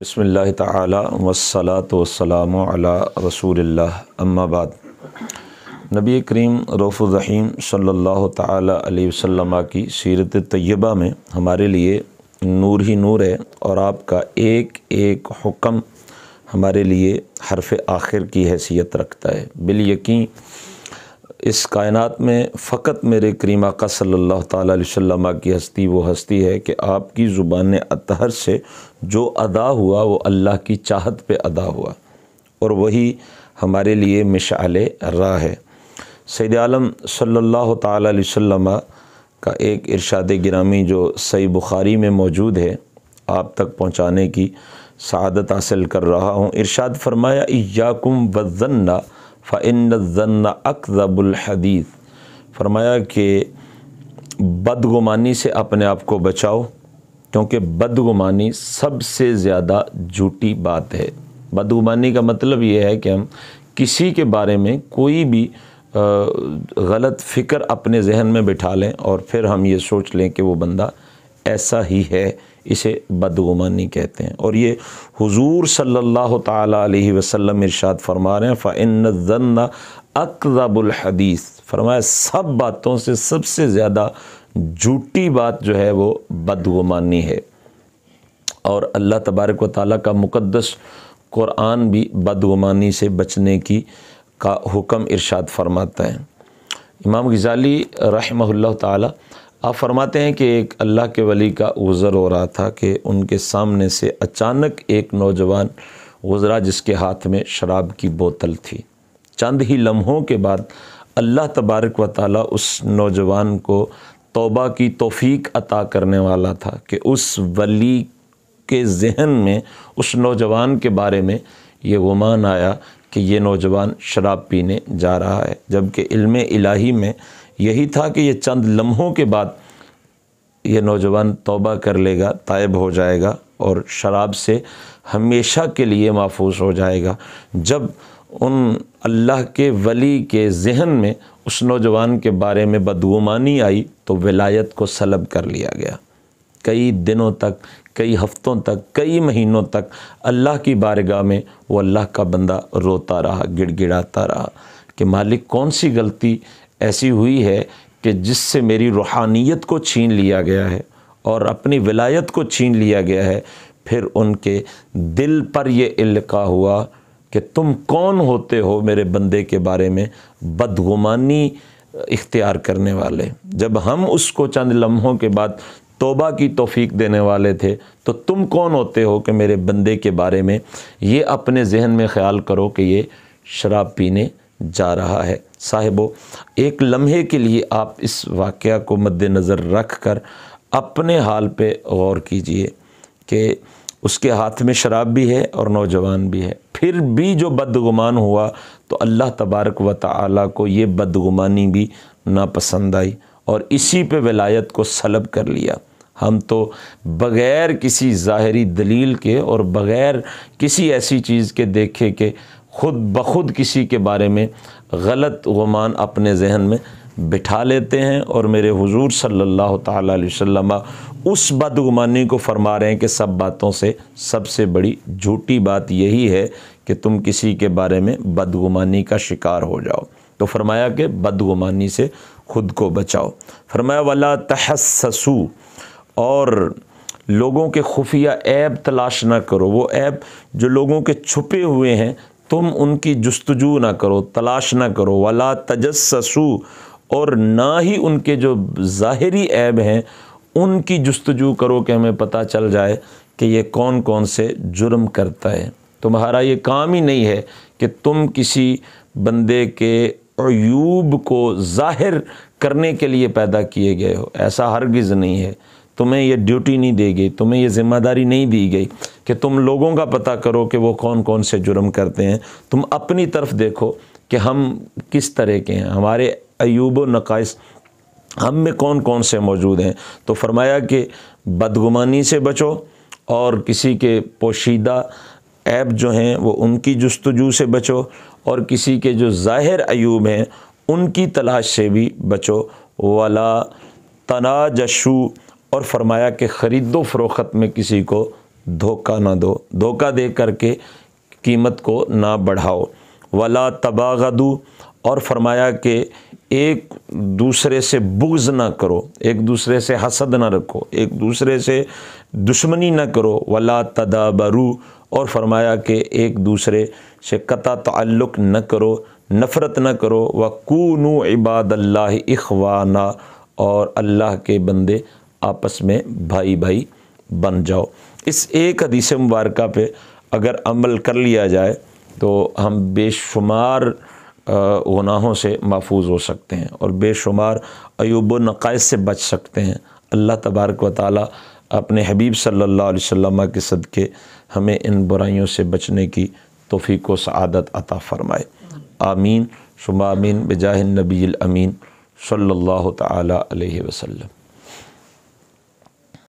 بسم اللہ تعالی والصلاة والسلام علی رسول اللہ اما بعد۔ نبی کریم رؤوف الرحیم صلی اللہ تعالی علیہ وسلم کی سیرت طیبہ میں ہمارے لیے نور ہی نور ہے، اور آپ کا ایک ایک حکم ہمارے لیے حرف آخر کی حیثیت رکھتا ہے۔ بالیقین اس کائنات میں فقط میرے کریم آقا صلی اللہ تعالی علیہ وسلم کی ہستی وہ ہستی ہے کہ آپ کی زبان اطہر سے جو ادا ہوا وہ اللہ کی چاہت پہ ادا ہوا، اور وہی ہمارے لیے مشعل راہ ہے۔ سید عالم صلی اللہ تعالی علیہ وسلم کا ایک ارشاد گرامی جو صحیح بخاری میں موجود ہے، آپ تک پہنچانے کی سعادت حاصل کر رہا ہوں۔ ارشاد فرمایا، ایاکم والظن فإن الظن اکذب الحدیث۔ فرمایا کہ بدگمانی سے اپنے آپ کو بچاؤ، کیونکہ بدگمانی سب سے زیادہ جھوٹی بات ہے۔ بدگمانی کا مطلب یہ ہے کہ ہم کسی کے بارے میں کوئی بھی غلط فکر اپنے ذہن میں بٹھا لیں اور پھر ہم یہ سوچ لیں کہ وہ بندہ ایسا ہی ہے، اسے بدگمانی کہتے ہیں۔ اور یہ حضور صلی اللہ تعالی علیہ وسلم ارشاد فرما رہے ہیں، فإن الظن اکذب الحدیث۔ فرمایا سب باتوں سے سب سے زیادہ جھوٹی بات جو ہے وہ بدگمانی ہے۔ اور اللہ تبارک و تعالیٰ کا مقدس قرآن بھی بدگمانی سے بچنے کا حکم ارشاد فرماتا ہے۔ امام غزالی رحمہ اللہ تعالیٰ آپ فرماتے ہیں کہ ایک اللہ کے ولی کا گزر ہو رہا تھا کہ ان کے سامنے سے اچانک ایک نوجوان گزرا جس کے ہاتھ میں شراب کی بوتل تھی۔ چند ہی لمحوں کے بعد اللہ تبارک و تعالیٰ اس نوجوان کو توبہ کی توفیق عطا کرنے والا تھا کہ اس ولی کے ذہن میں اس نوجوان کے بارے میں یہ گمان آیا کہ یہ نوجوان شراب پینے جا رہا ہے، جبکہ علم الہی میں یہی تھا کہ یہ چند لمحوں کے بعد یہ نوجوان توبہ کر لے گا، تائب ہو جائے گا اور شراب سے ہمیشہ کے لیے محفوظ ہو جائے گا۔ جب ان اللہ کے ولی کے ذہن میں اس نوجوان کے بارے میں بدگمانی آئی تو ولایت کو سلب کر لیا گیا۔ کئی دنوں تک، کئی ہفتوں تک، کئی مہینوں تک اللہ کی بارگاہ میں وہ اللہ کا بندہ روتا رہا، گڑ گڑاتا رہا کہ مالک کون سی غلطی ایسی ہوئی ہے کہ جس سے میری روحانیت کو چھین لیا گیا ہے اور اپنی ولایت کو چھین لیا گیا ہے۔ پھر ان کے دل پر یہ القاء ہوا کہ تم کون ہوتے ہو میرے بندے کے بارے میں بدگمانی اختیار کرنے والے؟ جب ہم اس کو چند لمحوں کے بعد توبہ کی توفیق دینے والے تھے تو تم کون ہوتے ہو کہ میرے بندے کے بارے میں یہ اپنے ذہن میں خیال کرو کہ یہ شراب پینے جا رہا ہے۔ صاحبو، ایک لمحے کے لیے آپ اس واقعہ کو مد نظر رکھ کر اپنے حال پہ غور کیجئے کہ اس کے ہاتھ میں شراب بھی ہے اور نوجوان بھی ہے، پھر بھی جو بدگمان ہوا تو اللہ تبارک و تعالیٰ کو یہ بدگمانی بھی ناپسند آئی اور اسی پہ ولایت کو سلب کر لیا۔ ہم تو بغیر کسی ظاہری دلیل کے اور بغیر کسی ایسی چیز کے دیکھے کہ خود بخود کسی کے بارے میں غلط گمان اپنے ذہن میں بٹھا لیتے ہیں، اور میرے حضور صلی اللہ تعالیٰ علیہ وسلم اس بدگمانی کو فرما رہے ہیں کہ سب باتوں سے سب سے بڑی جھوٹی بات یہی ہے کہ تم کسی کے بارے میں بدگمانی کا شکار ہو جاؤ۔ تو فرمایا کہ بدگمانی سے خود کو بچاؤ۔ فرمایا وَلَا تَحَسَّسُوا، اور لوگوں کے خفیہ عیب تلاش نہ کرو۔ وہ عیب جو لوگوں کے چھپے ہوئے ہیں تم ان کی جستجو نہ کرو، تلاش نہ کرو۔ وَلَا تَجَسَّسُوا، اور نہ ہی ان کے جو ظاہری عیب ہیں ان کی جستجو کرو کہ ہمیں پتہ چل جائے کہ یہ کون کون سے جرم کرتا ہے۔ تمہارا یہ کام ہی نہیں ہے کہ تم کسی بندے کے عیوب کو ظاہر کرنے کے لیے پیدا کیے گئے ہو، ایسا ہرگز نہیں ہے۔ تمہیں یہ ڈیوٹی نہیں دی گئی، تمہیں یہ ذمہ داری نہیں دی گئی کہ تم لوگوں کا پتہ کرو کہ وہ کون کون سے جرم کرتے ہیں۔ تم اپنی طرف دیکھو کہ ہم کس طرح کے ہیں، ہمارے عیوب و نقائص ہم میں کون کون سے موجود ہیں۔ تو فرمایا کہ بدگمانی سے بچو اور کسی کے پوشیدہ عیب جو ہیں وہ ان کی جستجو سے بچو، اور کسی کے جو ظاہر عیوب ہیں ان کی تلاش سے بھی بچو۔ وَلَا تَنَاجَشُوا، اور فرمایا کہ خرید و فروخت میں کسی کو دھوکہ نہ دو، دھوکہ دے کر کے قیمت کو نہ بڑھاؤ۔ ولا تباغضوا، اور فرمایا کہ ایک دوسرے سے بغض نہ کرو، ایک دوسرے سے حسد نہ رکھو، ایک دوسرے سے دشمنی نہ کرو۔ ولا تدابروا، اور فرمایا کہ ایک دوسرے سے قطع تعلق نہ کرو، نفرت نہ کرو۔ وَكُونُوا عِبَادَ اللَّهِ إِخْوَانًا، اور اللہ کے بندے آپس میں بھائی بھائی بن جاؤ۔ اس ایک حدیث مبارکہ پہ اگر عمل کر لیا جائے تو ہم بے شمار گناہوں سے محفوظ ہو سکتے ہیں اور بے شمار عیوب و نقائص سے بچ سکتے ہیں۔ اللہ تبارک و تعالی اپنے حبیب صلی اللہ علیہ وسلم کے صدقے ہمیں ان برائیوں سے بچنے کی توفیق و سعادت عطا فرمائے۔ آمین ثم آمین بجاہ النبی الامین صلی اللہ تعالی علیہ وسلم۔